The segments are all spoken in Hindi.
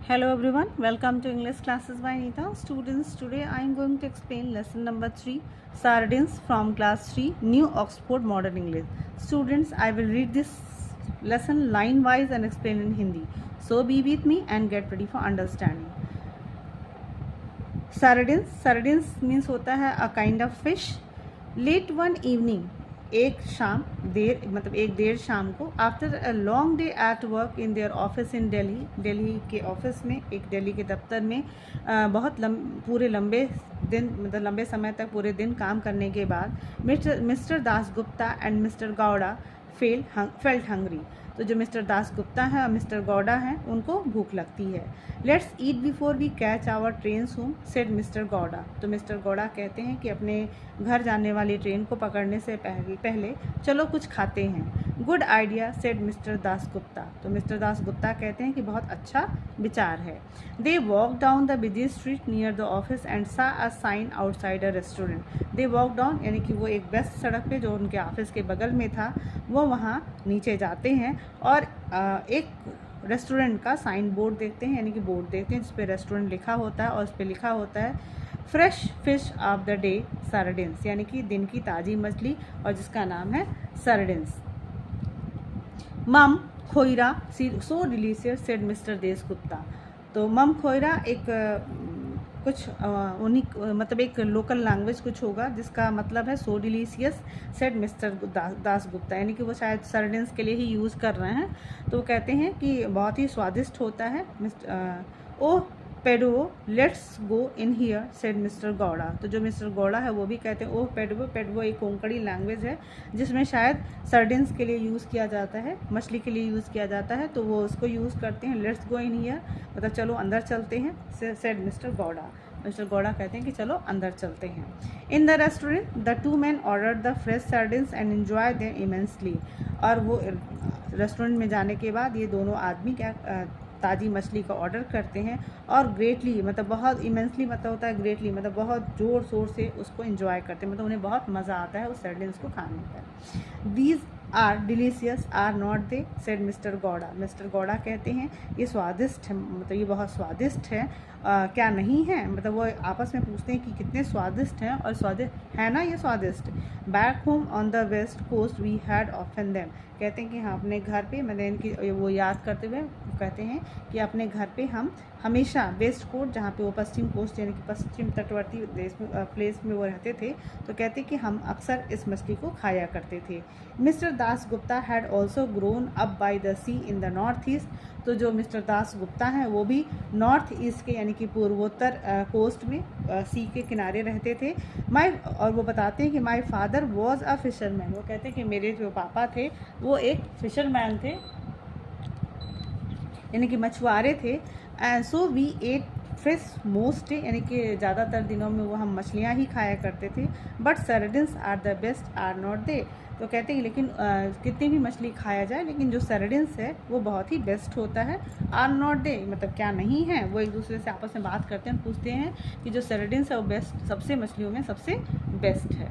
Hello everyone, welcome to English classes by Anita. Students, today I am going to explain lesson number 3, Sardines from class 3, New Oxford Modern English. Students, I will read this lesson line wise and explain in Hindi. So be with me and get ready for understanding. Sardines means होता है a kind of fish. Late one evening, एक देर शाम को after a long day at work in their office in Delhi के ऑफिस में, एक दिल्ली के दफ्तर में पूरे लंबे समय तक पूरे दिन काम करने के बाद mister Das Gupta and mister Gowda felt hungry. तो जो मिस्टर दास गुप्ता हैं और मिस्टर गौड़ा हैं उनको भूख लगती है। Let's eat before we catch our train home said mister Gowda. तो मिस्टर गौड़ा कहते हैं कि अपने घर जाने वाली ट्रेन को पकड़ने से पहले चलो कुछ खाते हैं। Good idea said mister Das Gupta. तो मिस्टर दास गुप्ता कहते हैं कि बहुत अच्छा विचार है। They walk down the busy street near the office and saw a sign outside a restaurant. They walk down यानी कि वो एक व्यस्त सड़क पे जो उनके ऑफिस के बगल में था वो वहाँ नीचे जाते हैं और एक रेस्टोरेंट का साइन बोर्ड देखते हैं, यानी कि बोर्ड देखते हैं जिस पे रेस्टोरेंट लिखा होता है और उस पर लिखा होता है fresh fish of the day sardines, यानी कि दिन की ताज़ी मछली और जिसका नाम है सार्डिन्स। मम खोइरा सो delicious said mister Desh Gupta. तो मम खोइरा एक लोकल लैंग्वेज कुछ होगा जिसका मतलब है सो delicious said mister Das Gupta, यानी कि वो शायद सार्डिन्स के लिए ही यूज़ कर रहे हैं। तो वो कहते हैं कि बहुत ही स्वादिष्ट होता है। ओह पेडुओ let's go in here said mister Gowda. तो जो मिस्टर गौड़ा है वो भी कहते हैं ओह पेडुओ एक कोंकणी लैंग्वेज है जिसमें शायद सार्डिन्स के लिए यूज़ किया जाता है, मछली के लिए यूज़ किया जाता है, तो वो उसको यूज़ करते हैं। लेट्स गो इन हियर मतलब चलो अंदर चलते हैं said mister Gowda. Mister Gowda कहते हैं कि चलो अंदर चलते हैं। In the restaurant the two man order the fresh sardines and enjoy them immensely. और वो रेस्टोरेंट में जाने के बाद ये दोनों आदमी ताज़ी मछली का ऑर्डर करते हैं और ग्रेटली मतलब बहुत इमेंसली मतलब होता है ग्रेटली मतलब बहुत ज़ोर शोर से उसको एंजॉय करते हैं, मतलब उन्हें बहुत मज़ा आता है उस सार्डिन्स को खाने पर। These are delicious are not they said mister Gowda. Mister Gowda कहते हैं ये स्वादिष्ट है, मतलब ये बहुत स्वादिष्ट है, क्या नहीं है, मतलब वो आपस में पूछते हैं कि कितने स्वादिष्ट हैं और स्वादिष्ट है ना ये स्वादिष्ट। Back home on the west coast we had often them. कहते हैं कि हाँ अपने घर पे मतलब इनकी वो याद करते हुए कहते हैं कि अपने घर पे हम हमेशा वेस्ट कोस्ट जहाँ पे वो पश्चिम कोस्ट यानी कि पश्चिम तटवर्ती देश में प्लेस में वो रहते थे, तो कहते कि हम अक्सर इस मछली को खाया करते थे। Mister Das Gupta had also grown up by the sea in the north east. तो जो मिस्टर दास गुप्ता हैं वो भी नॉर्थ ईस्ट के यानी कि पूर्वोत्तर कोस्ट में सी के किनारे रहते थे। और वो बताते हैं कि my father was a fisherman. वो कहते हैं कि मेरे जो पापा थे वो एक फिशरमैन थे यानी कि मछुआरे थे। And so we ate fish most day, यानी कि ज़्यादातर दिनों में वो हम मछलियाँ ही खाया करते थे। But sardines are the best are not they. तो कहते हैं लेकिन कितनी भी मछली खाया जाए लेकिन जो सार्डिन्स है वो बहुत ही बेस्ट होता है। आर नॉट दे मतलब क्या नहीं है, वो एक दूसरे से आपस में बात करते हैं, पूछते हैं कि जो सार्डिन्स है वो बेस्ट सबसे मछलियों में सबसे बेस्ट है।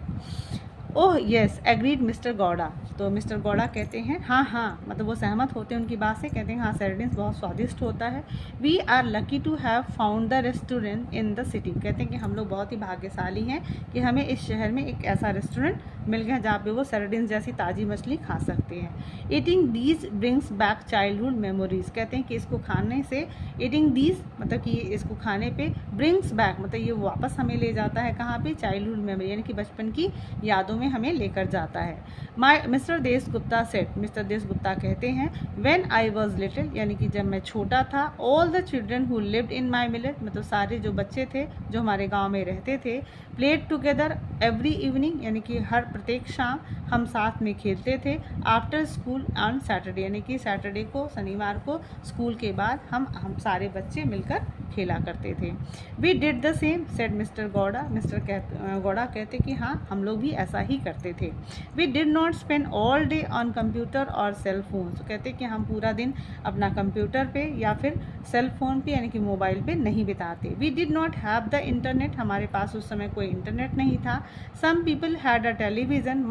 ओह येस एग्रीड मिस्टर गौड़ा। तो मिस्टर गौड़ा कहते हैं हाँ मतलब वो सहमत होते हैं उनकी बात से, कहते हैं हाँ सार्डिन्स बहुत स्वादिष्ट होता है। We are lucky to have found the restaurant in the city. कहते हैं कि हम लोग बहुत ही भाग्यशाली हैं कि हमें इस शहर में एक ऐसा रेस्टोरेंट मिल गया जहाँ पे वो सार्डिन्स जैसी ताज़ी मछली खा सकते हैं। Eating these brings back childhood memories. कहते हैं कि इसको खाने से ईटिंग दीज मतलब कि इसको खाने पे ब्रिंग्स बैक मतलब ये वापस हमें ले जाता है कहाँ पे चाइल्डहुड मेमोरी यानी कि बचपन की यादों में हमें लेकर जाता है। Mister Desh Gupta said. Mister Desh Gupta कहते हैं व्हेन आई वॉज लिटिल यानी कि जब मैं छोटा था all the children who lived in my village मतलब सारे जो बच्चे थे जो हमारे गांव में रहते थे प्लेड टुगेदर एवरी इवनिंग यानी कि हर प्रत्येक शाम हम साथ में खेलते थे। आफ्टर स्कूल ऑन सैटरडे यानी कि सैटरडे को शनिवार को स्कूल के बाद हम सारे बच्चे मिलकर खेला करते थे। We did the same said mister Gowda. Mister Gowda कहते कि हाँ हम लोग भी ऐसा ही करते थे। We did not spend all day on computer और सेल फोन। तो कहते कि हम पूरा दिन अपना कंप्यूटर पे या फिर सेल फोन पे यानी कि मोबाइल पे नहीं बिताते। We did not have the internet. हमारे पास उस समय कोई इंटरनेट नहीं था। Some people had a television television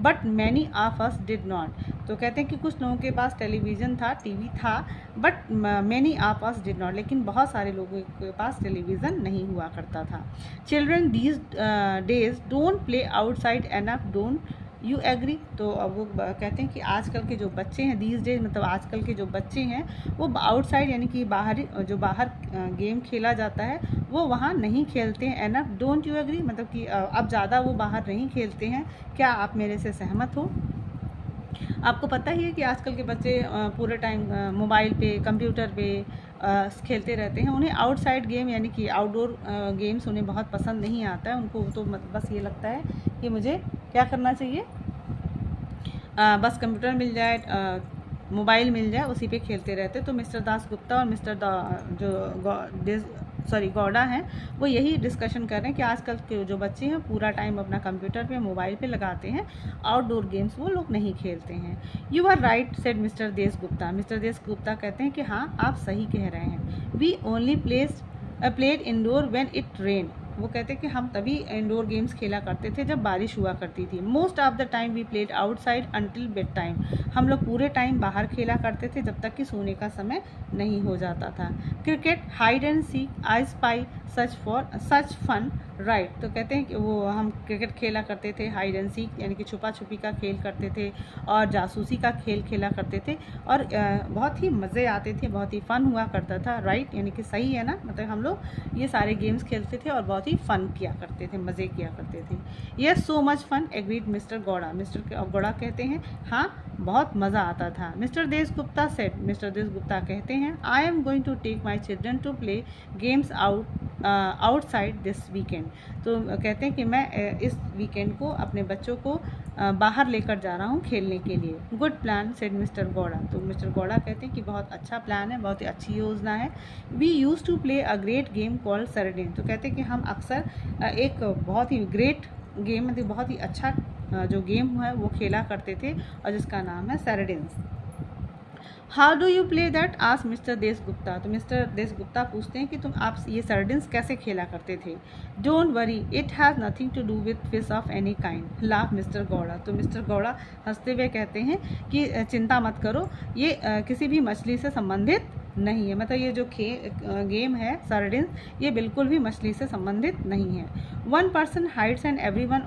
but many of us did not. तो कहते हैं कि कुछ लोगों के पास टेलीविज़न था, टीवी था, but many of us did not, लेकिन बहुत सारे लोगों के पास टेलीविज़न नहीं हुआ करता था। Children these days don't play outside enough, don't you agree. तो अब वो कहते हैं कि आजकल के जो बच्चे हैं, दीज डेज मतलब आजकल के जो बच्चे हैं, वो आउटसाइड यानी कि बाहर गेम खेला जाता है वो वहाँ नहीं खेलते हैं। एनफ, डोंट यू एग्री मतलब कि अब ज़्यादा वो बाहर नहीं खेलते हैं। क्या आप मेरे से सहमत हो? आपको पता ही है कि आजकल के बच्चे पूरे टाइम मोबाइल पे, कंप्यूटर पे खेलते रहते हैं। उन्हें आउटसाइड गेम यानी कि आउटडोर गेम्स उन्हें बहुत पसंद नहीं आता है। उनको तो बस ये लगता है कि मुझे क्या करना चाहिए, बस कंप्यूटर मिल जाए, मोबाइल मिल जाए, उसी पे खेलते रहते। तो मिस्टर दास गुप्ता और मिस्टर गौड़ा हैं, वो यही डिस्कशन कर रहे हैं कि आजकल के जो बच्चे हैं पूरा टाइम अपना कंप्यूटर पे, मोबाइल पे लगाते हैं, आउटडोर गेम्स वो लोग नहीं खेलते हैं। You are right said mister Desh Gupta. Mister Desh Gupta कहते हैं कि हाँ आप सही कह रहे हैं। We only played indoor when it rain. वो कहते हैं कि हम तभी इंडोर गेम्स खेला करते थे जब बारिश हुआ करती थी। Most of the time we played outside until bed time. हम लोग पूरे टाइम बाहर खेला करते थे जब तक कि सोने का समय नहीं हो जाता था। Cricket, hide and seek, I spy, such fun right. तो कहते हैं कि वो हम क्रिकेट खेला करते थे, हाइड एंड सीक यानी कि छुपा छुपी का खेल करते थे, और जासूसी का खेल खेला करते थे, और बहुत ही मज़े आते थे, बहुत ही फ़न हुआ करता था। राइट यानी कि सही है ना, मतलब हम लोग ये सारे गेम्स खेलते थे और बहुत ही फ़न किया करते थे, मज़े किया करते थे। Yes, so much fun agreed mister Gowda. Mister Gowda कहते हैं हाँ बहुत मज़ा आता था। Mister Desh Gupta said, mister Desh Gupta कहते हैं I am going to take my children to play games outside this weekend. तो कहते हैं कि मैं इस वीकेंड को अपने बच्चों को बाहर लेकर जा रहा हूँ खेलने के लिए। Good plan said mister Gowda. तो मिस्टर गौड़ा कहते हैं कि बहुत अच्छा प्लान है, बहुत ही अच्छी योजना है। We use to play a great game called sardine. तो कहते हैं कि हम अक्सर एक बहुत ही ग्रेट गेम मतलब बहुत ही अच्छा जो गेम है वो खेला करते थे, और जिसका नाम है sardines. How do you play that ask mister Desh Gupta. तो मिस्टर देश गुप्ता पूछते हैं कि आप ये सरडिन्स कैसे खेला करते थे। Don't worry it has nothing to do with fish of any kind, laugh mister Gowda. तो मिस्टर गौड़ा हंसते हुए कहते हैं कि चिंता मत करो, ये किसी भी मछली से संबंधित नहीं है। मतलब ये जो गेम है सरडिन्स, ये बिल्कुल भी मछली से संबंधित नहीं है। One person hides and everyone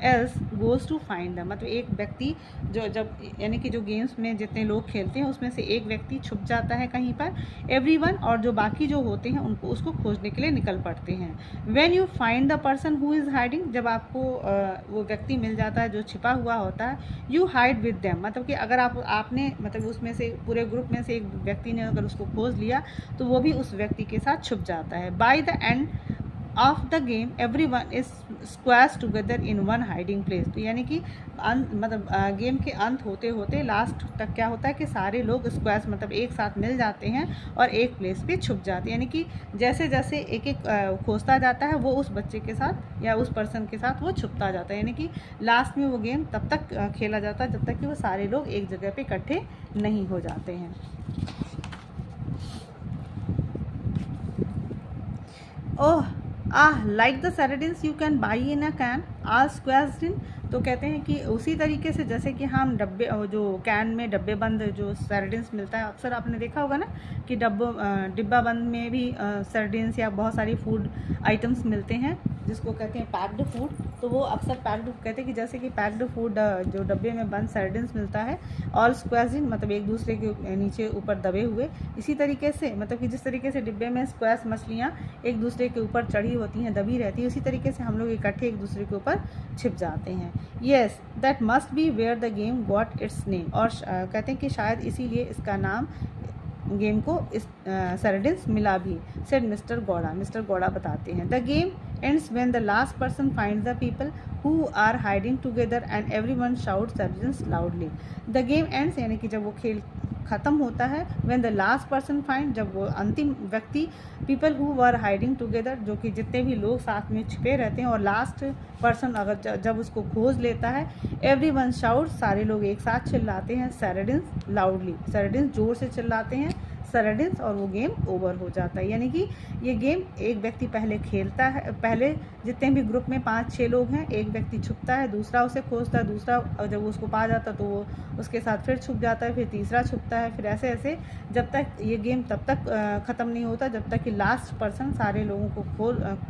else goes to find them. मतलब एक व्यक्ति जब यानी कि जो गेम्स में जितने लोग खेलते हैं उसमें से एक व्यक्ति छुप जाता है कहीं पर, एवरीवन और जो बाकी जो होते हैं उनको उसको खोजने के लिए निकल पड़ते हैं। When you find the person who is hiding, जब आपको वो व्यक्ति मिल जाता है जो छिपा हुआ होता है, यू हाइड विद देम। मतलब कि अगर आपने मतलब उसमें से पूरे ग्रुप में से एक व्यक्ति ने अगर उसको खोज लिया तो वो भी उस व्यक्ति के साथ छुप जाता है। By the end of the game everyone is squash together in one hiding place. तो यानी कि मतलब गेम के अंत होते होते लास्ट तक क्या होता है कि सारे लोग स्क्वैश मतलब एक साथ मिल जाते हैं और एक प्लेस पे छुप जाते हैं। यानी कि जैसे जैसे एक एक खोजता जाता है वो उस बच्चे के साथ या उस पर्सन के साथ वो छुपता जाता है। यानी कि लास्ट में वो गेम तब तक खेला जाता है जब तक कि वो सारे लोग एक जगह पे इकट्ठे नहीं हो जाते हैं। Oh like the sardines you can buy in a can all squashed in. तो कहते हैं कि उसी तरीके से जैसे कि हम डब्बे जो कैन में डब्बे बंद जो सरडिन्स मिलता है, अक्सर आपने देखा होगा ना कि डिब्बा बंद में भी सरडिन्स या बहुत सारी फूड आइटम्स मिलते हैं जिसको कहते हैं पैक्ड फूड। तो वो अक्सर पैक्ड कहते हैं कि जैसे कि पैक्ड फूड जो डब्बे में बंद सरडिन्स मिलता है, ऑल स्क्वैश्ड इन मतलब एक दूसरे के नीचे ऊपर दबे हुए। इसी तरीके से मतलब कि जिस तरीके से डिब्बे में स्क्वैश मछलियाँ एक दूसरे के ऊपर चढ़ी होती हैं, दबी रहती है, उसी तरीके से हम लोग इकट्ठे एक दूसरे के ऊपर छिप जाते हैं। Yes that must be where the game got its name. और कहते हैं कि शायद इसीलिए इसका नाम गेम को इस सरडिन्स मिला भी, said mister Gowda. Mister Gowda बताते हैं the game ends when the last person finds the people who are hiding together and everyone shout sardines loudly. The game ends यानी कि जब वो खेल ख़त्म होता है, when the last person find जब वो अंतिम व्यक्ति people who were hiding together जो कि जितने भी लोग साथ में छिपे रहते हैं, और लास्ट पर्सन अगर जब उसको खोज लेता है, एवरीवन शाउट सारे लोग एक साथ चिल्लाते हैं सरडिन्स लाउडली। सरडिन्स जोर से चिल्लाते हैं, सर्डेन्स और वो गेम ओवर हो जाता है। यानी कि ये गेम एक व्यक्ति पहले खेलता है, पहले जितने भी ग्रुप में 5-6 लोग हैं, एक व्यक्ति छुपता है, दूसरा उसे खोजता है, दूसरा जब वो उसको पा जाता है तो वो उसके साथ फिर छुप जाता है, फिर तीसरा छुपता है, फिर ऐसे ऐसे जब तक ये गेम तब तक ख़त्म नहीं होता जब तक कि लास्ट पर्सन सारे लोगों को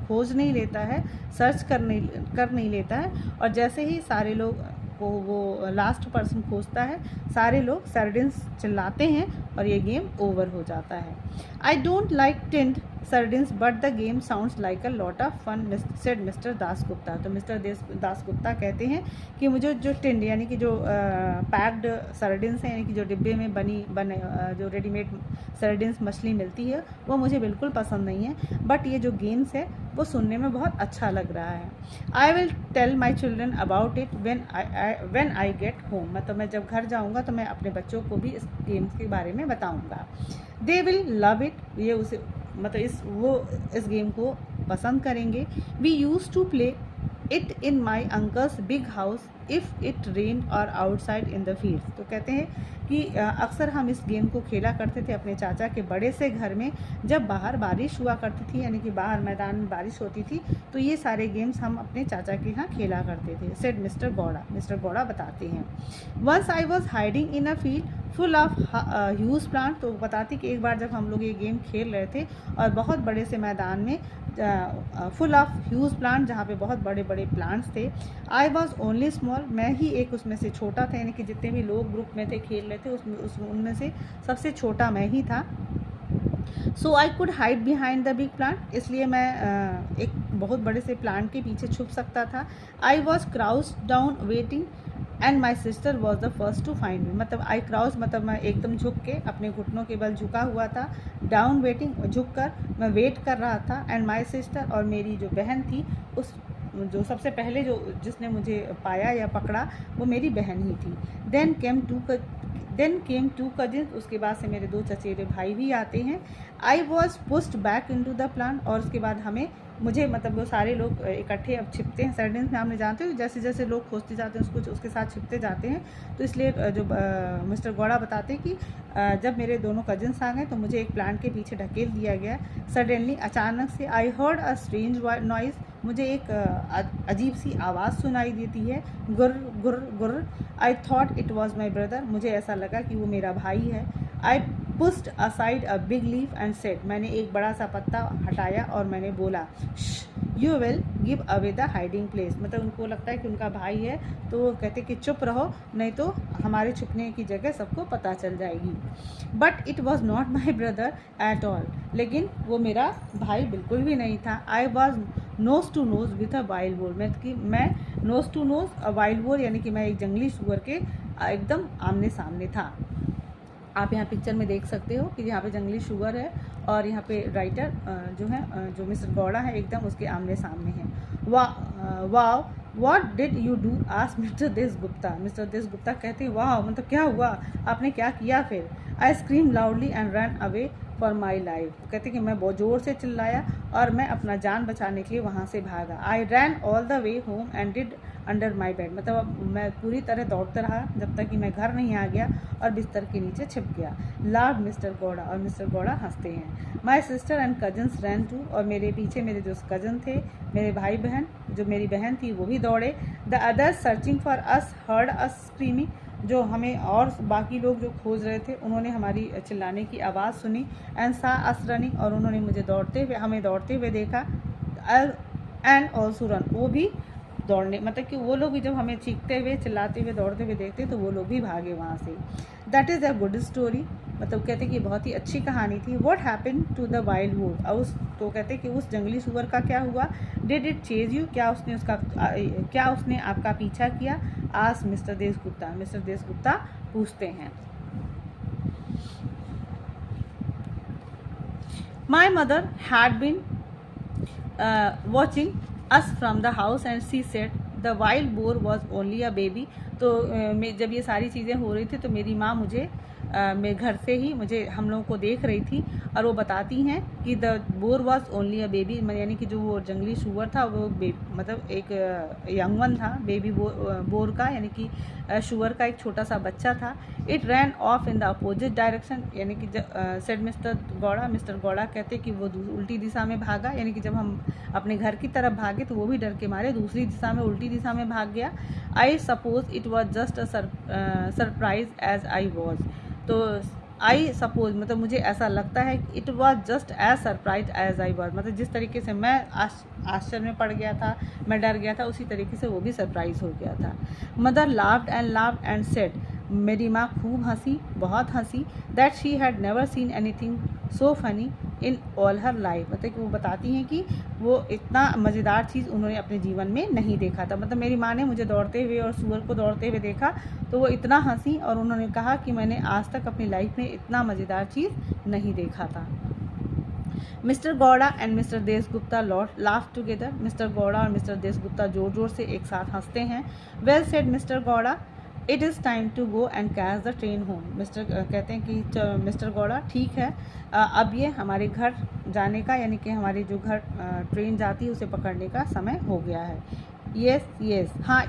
खोज नहीं लेता है, सर्च कर नहीं लेता है। और जैसे ही सारे लोग वो लास्ट पर्सन खोजता है, सारे लोग सर्डिन्स चिल्लाते हैं और ये गेम ओवर हो जाता है। I don't like tinned sardines but the game sounds like a lot of fun said mister Dasgupta. तो मिस्टर दासगुप्ता कहते हैं कि मुझे जो टिंड यानी कि जो पैक्ड सर्डिन्स हैं, यानी कि जो डिब्बे में बने जो रेडीमेड सर्डिन्स मछली मिलती है, वो मुझे बिल्कुल पसंद नहीं है, बट ये जो गेम्स है वो सुनने में बहुत अच्छा लग रहा है। I will tell my children about it when I get home. मतलब मैं जब घर जाऊँगा तो मैं अपने बच्चों को भी इस गेम्स के बारे में बताऊँगा। दे विल लव इट, ये उसे मतलब इस गेम को पसंद करेंगे। We use to play it in my uncle's big house if it rain और आउटसाइड इन द फील्ड। तो कहते हैं कि अक्सर हम इस गेम को खेला करते थे अपने चाचा के बड़े से घर में, जब बाहर बारिश हुआ करती थी, यानी कि बाहर मैदान में बारिश होती थी, तो ये सारे गेम्स हम अपने चाचा के यहाँ खेला करते थे, said mister Gowda. Mister Gowda बताते हैं, once I was hiding in a field full of huge plant. तो बताती कि एक बार जब हम लोग ये गेम खेल रहे थे और बहुत बड़े से मैदान में फुल ऑफ ह्यूज प्लांट, जहाँ पे बहुत बड़े बड़े प्लांट्स थे। आई वॉज ओनली स्मॉल, मैं ही एक उसमें से छोटा था, यानी कि जितने भी लोग ग्रुप में थे खेल रहे थे उनमें से सबसे छोटा मैं ही था। So I could hide behind the big plant, इसलिए मैं एक बहुत बड़े से प्लांट के पीछे छुप सकता था। I was crouch down waiting and my sister was the first to find me. मतलब आई क्राउच मतलब मैं एकदम झुक के अपने घुटनों के बल झुका हुआ था, डाउन वेटिंग झुक कर मैं वेट कर रहा था, एंड माई सिस्टर और मेरी जो बहन थी उस जो सबसे पहले जिसने मुझे पाया या पकड़ा वो मेरी बहन ही थी। देन केम टू कजिन्स, उसके बाद से मेरे 2 चचेरे भाई भी आते हैं। I was pushed back into the plant, और उसके बाद मुझे मतलब वो सारे लोग इकट्ठे अब छिपते हैं सर्डिन्स में, आपने जानते हो जैसे जैसे लोग खोजते जाते हैं उसके साथ छिपते जाते हैं। तो इसलिए जो मिस्टर गौड़ा बताते हैं कि जब मेरे दोनों कजिन्स आ गए तो मुझे एक प्लांट के पीछे ढकेल दिया गया। सडनली अचानक से I heard a strange noise, मुझे एक अजीब सी आवाज़ सुनाई देती है, गुर्र गुर्र गुर्र। I thought it was my brother, मुझे ऐसा लगा कि वो मेरा भाई है। I pushed aside a big leaf and said, मैंने एक बड़ा सा पत्ता हटाया और मैंने बोला, you will give away the hiding place. मतलब उनको लगता है कि उनका भाई है, तो वो कहते कि चुप रहो, नहीं तो हमारे छुपने की जगह सबको पता चल जाएगी। But it was not my brother at all, लेकिन वो मेरा भाई बिल्कुल भी नहीं था। I was nose to nose with a wild boar, मैं nose to nose wild boar यानी कि मैं एक जंगली सुअर के एकदम आमने सामने था। आप यहाँ पिक्चर में देख सकते हो कि यहाँ पे जंगली शुगर है और यहाँ पे राइटर जो है जो मिस्टर गौड़ा है एकदम उसके आमने सामने है। वाह what did you do asked mister Deshgupta. Mister Deshgupta कहते हैं वाह मतलब क्या हुआ, आपने क्या किया फिर। I scream loudly and run away for my life. कहते कि मैं बहुत ज़ोर से चिल्लाया और मैं अपना जान बचाने के लिए वहाँ से भागा। I ran all the way home and did under my bed, मतलब मैं पूरी तरह दौड़ता रहा जब तक कि मैं घर नहीं आ गया और बिस्तर के नीचे छिप गया। लाड मिस्टर गौड़ा, और मिस्टर गौड़ा हंसते हैं। My sister and cousins ran too, और मेरे पीछे मेरे जो कज़न थे, मेरे भाई बहन, जो मेरी बहन थी वो भी दौड़े। The others searching for us heard us screaming, जो हमें और बाकी लोग जो खोज रहे थे उन्होंने हमारी चिल्लाने की आवाज़ सुनी। एंड सा अस रनिंग, और उन्होंने हमें दौड़ते हुए देखा। एंड ऑल्सो रन, वो भी दौड़ने, मतलब कि वो लोग भी जब हमें चीखते हुए चिल्लाते हुए दौड़ते हुए देखते तो वो लोग भी भागे वहाँ से। That is a good story, मतलब कहते कि बहुत ही अच्छी कहानी थी। What happen to the wild wood, तो कहते कि उस जंगली सुअर का क्या हुआ। डिड इट चेज यू, क्या उसने आपका पीछा किया। आज मिस्टर देशगुप्ता पूछते हैं। My mother had been watching us from the house and she said the wild boar was only a baby। तो जब ये सारी चीज़ें हो रही थी तो मेरी माँ मुझे मेरे घर से ही हम लोगों को देख रही थी, और वो बताती हैं कि the bore was only a baby, यानी कि जो वो जंगली सूअर था वो मतलब एक यंग वन था, बेबी बोर का, यानी कि सूअर का एक छोटा सा बच्चा था। It ran off in the opposite direction, यानी कि सेड मिस्टर गौड़ा कहते कि वो उल्टी दिशा में भागा, यानी कि जब हम अपने घर की तरफ भागे तो वो भी डर के मारे दूसरी दिशा में, उल्टी दिशा में भाग गया। I suppose it was just a surprise as I was, तो आई सपोज मतलब मुझे ऐसा लगता है कि it was just as surprise as I was, मतलब जिस तरीके से मैं आश्चर्य में पड़ गया था, मैं डर गया था, उसी तरीके से वो भी सरप्राइज हो गया था। मदर लाफ्ड एंड सेड, मेरी माँ खूब हंसी, बहुत हंसी, that she had never seen anything so funny in all her life, मतलब कि वो बताती हैं कि वो इतना मज़ेदार चीज़ उन्होंने अपने जीवन में नहीं देखा था। मतलब मेरी माँ ने मुझे दौड़ते हुए और सूअर को दौड़ते हुए देखा तो वो इतना हंसी, और उन्होंने कहा कि मैंने आज तक अपनी लाइफ में इतना मज़ेदार चीज़ नहीं देखा था। Mister Gowda and mister Dasgupta laugh together, mister Gowda और मिस्टर देशगुप्ता जोर जोर से एक साथ हंसते हैं। Well said mister Gowda, it is time to go and catch the train home. Mister कहते हैं कि मिस्टर गौड़ा, ठीक है, अब ये हमारे घर जाने का, यानी कि हमारे जो घर ट्रेन जाती है उसे पकड़ने का समय हो गया है। येस हाँ,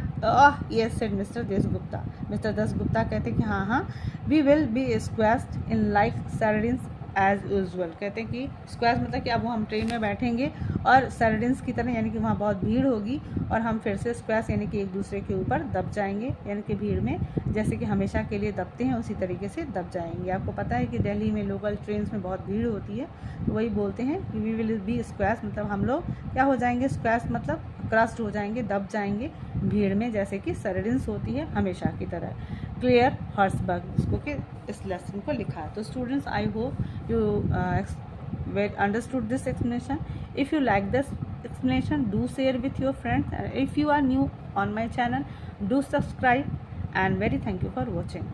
yes said mister Deshgupta. Mister Deshgupta कहते हैं कि हाँ, we will be squashed in like sardines as usual, कहते हैं कि स्क्वैश मतलब कि अब वो हम ट्रेन में बैठेंगे और सैरडिन्स की तरह, यानी कि वहाँ बहुत भीड़ होगी और हम फिर से स्क्वैश यानी कि एक दूसरे के ऊपर दब जाएंगे, यानी कि भीड़ में जैसे कि हमेशा के लिए दबते हैं उसी तरीके से दब जाएंगे। आपको पता है कि दिल्ली में लोकल ट्रेन में बहुत भीड़ होती है, तो वही बोलते हैं कि वी विल बी स्क्वैश, मतलब हम लोग क्या हो जाएंगे, स्क्वैश मतलब क्रस्ट हो जाएंगे, दब जाएंगे भीड़ में, जैसे कि सैरडिन्स होती है हमेशा की तरह। क्लियर हर्सबर्ग, जिसको कि इस लेसन को लिखा है। तो students, I hope you understood this explanation. If you like this explanation, do share with your friends. If you are new on my channel, do subscribe, and very thank you for watching.